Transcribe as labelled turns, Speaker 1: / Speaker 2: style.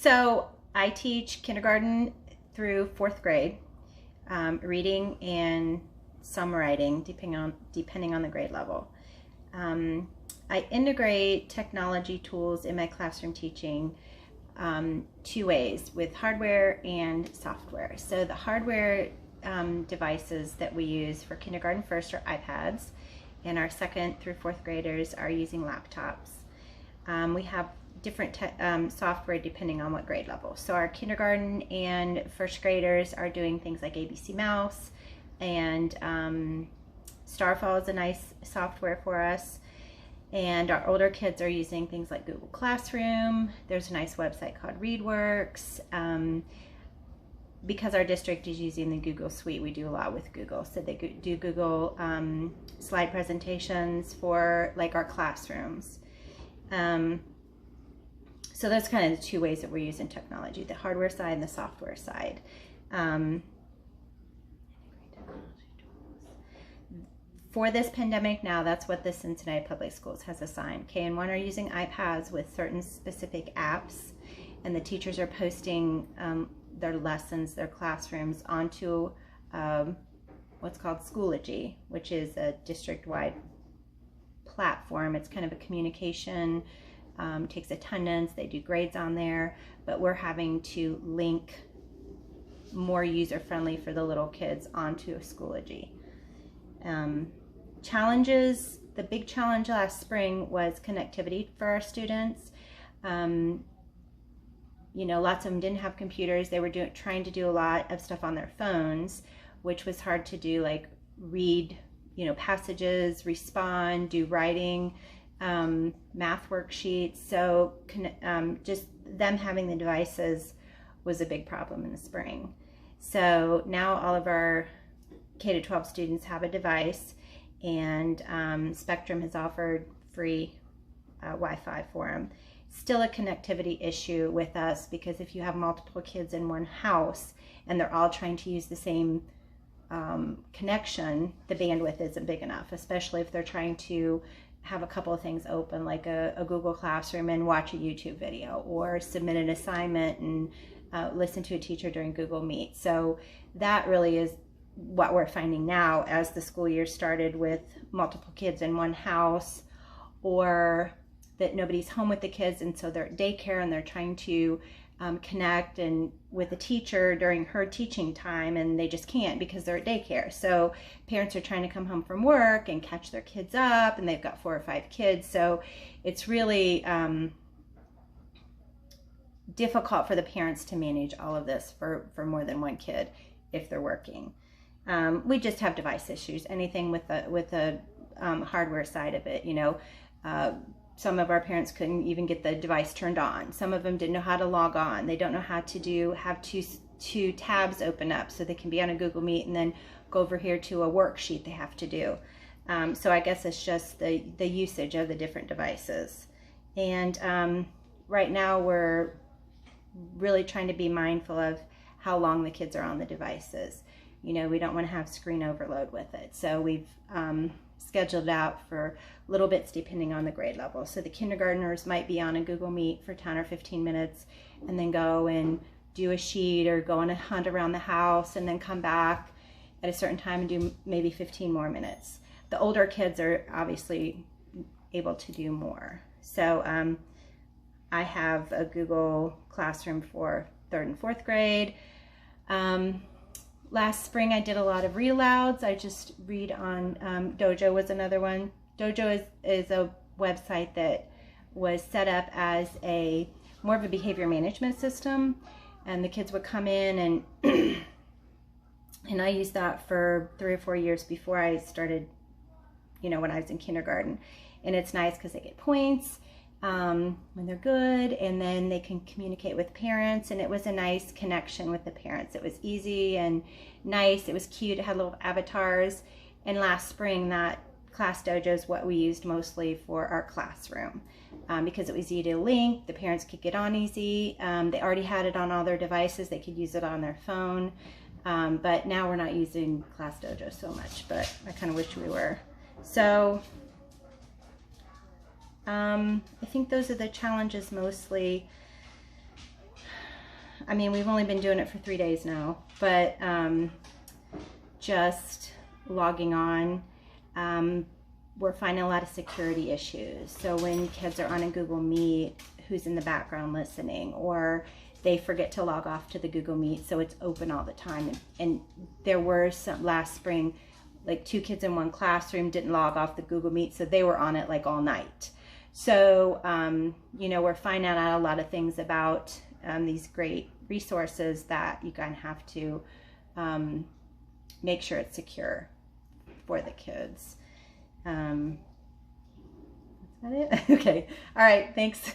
Speaker 1: So I teach kindergarten through fourth grade, reading and some writing, depending on the grade level. I integrate technology tools in my classroom teaching two ways, with hardware and software. So the hardware devices that we use for kindergarten first are iPads, and our second through fourth graders are using laptops. We have different software depending on what grade level. So our kindergarten and first graders are doing things like ABC Mouse, and Starfall is a nice software for us. And our older kids are using things like Google Classroom. There's a nice website called ReadWorks. Because our district is using the Google Suite, we do a lot with Google. So they do Google slide presentations for like our classrooms. So that's kind of the two ways that we're using technology, the hardware side and the software side. For this pandemic now, that's what the Cincinnati Public Schools has assigned. K-1 are using iPads with certain specific apps, and the teachers are posting their lessons, their classrooms onto what's called Schoology, which is a district-wide platform. It's kind of a communication, takes attendance, they do grades on there, but we're having to link more user-friendly for the little kids onto a Schoology. Challenges, the big challenge last spring was connectivity for our students. You know, lots of them didn't have computers. They were trying to do a lot of stuff on their phones, which was hard to do, like read, you know, passages, respond, do writing, math worksheets. So just them having the devices was a big problem in the spring. So now all of our K-12 students have a device, and Spectrum has offered free Wi-Fi for them. Still a connectivity issue with us, because if you have multiple kids in one house and they're all trying to use the same connection, the bandwidth isn't big enough, especially if they're trying to have a couple of things open, like a Google Classroom and watch a YouTube video, or submit an assignment and listen to a teacher during Google Meet. So that really is what we're finding now as the school year started, with multiple kids in one house, or that nobody's home with the kids, and so they're at daycare and they're trying to connect and with the teacher during her teaching time, and they just can't because they're at daycare. So parents are trying to come home from work and catch their kids up, and they've got 4 or 5 kids. So it's really difficult for the parents to manage all of this for more than one kid if they're working. We just have device issues, anything with the hardware side of it, you know. Some of our parents couldn't even get the device turned on. Some of them didn't know how to log on. They don't know how to have two tabs open up so they can be on a Google Meet and then go over here to a worksheet they have to do. So I guess it's just the usage of the different devices. And right now we're really trying to be mindful of how long the kids are on the devices. You know, we don't want to have screen overload with it. So we've scheduled out for little bits depending on the grade level. So the kindergartners might be on a Google Meet for 10 or 15 minutes and then go and do a sheet or go on a hunt around the house and then come back at a certain time and do maybe 15 more minutes. The older kids are obviously able to do more. So I have a Google Classroom for 3rd and 4th grade. Last spring I did a lot of read alouds. I just read on Dojo was another one. Dojo is a website that was set up as more of a behavior management system, and the kids would come in and and I used that for 3 or 4 years before I started, you know, when I was in kindergarten. And it's nice because they get points when they're good, and then they can communicate with parents, and it was a nice connection with the parents. It was easy and nice. It was cute. It had little avatars. And last spring, that Class Dojo is what we used mostly for our classroom, because it was easy to link. The parents could get on easy. They already had it on all their devices. They could use it on their phone. But now we're not using Class Dojo so much, but I kind of wish we were. So I think those are the challenges mostly. I mean, we've only been doing it for 3 days now, but just logging on, we're finding a lot of security issues. So when kids are on a Google Meet, who's in the background listening, or they forget to log off to the Google Meet, so it's open all the time. And there were some last spring, like 2 kids in one classroom didn't log off the Google Meet, so they were on it like all night. So, you know, we're finding out a lot of things about these great resources that you kind of have to make sure it's secure for the kids. Is that it? Okay. All right. Thanks.